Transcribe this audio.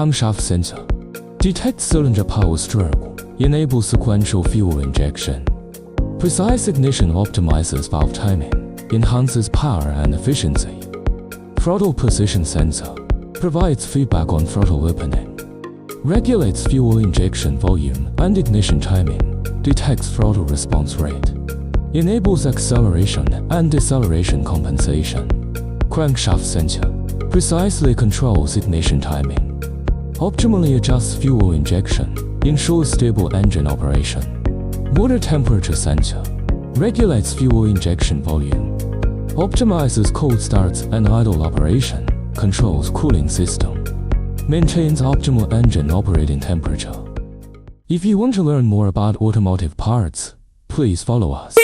Camshaft sensor detects cylinder power stroke, enables sequential fuel injection. Precise ignition optimizes valve timing, enhances power and efficiency. Throttle position sensor provides feedback on throttle opening. Regulates fuel injection volume and ignition timing, detects throttle response rate, enables acceleration and deceleration compensation. Crankshaft sensor precisely controls ignition timing, optimally adjusts fuel injection, ensures stable engine operation. Water temperature sensor regulates fuel injection volume, optimizes cold starts and idle operation, controls cooling system, maintains optimal engine operating temperature. If you want to learn more about automotive parts, please follow us.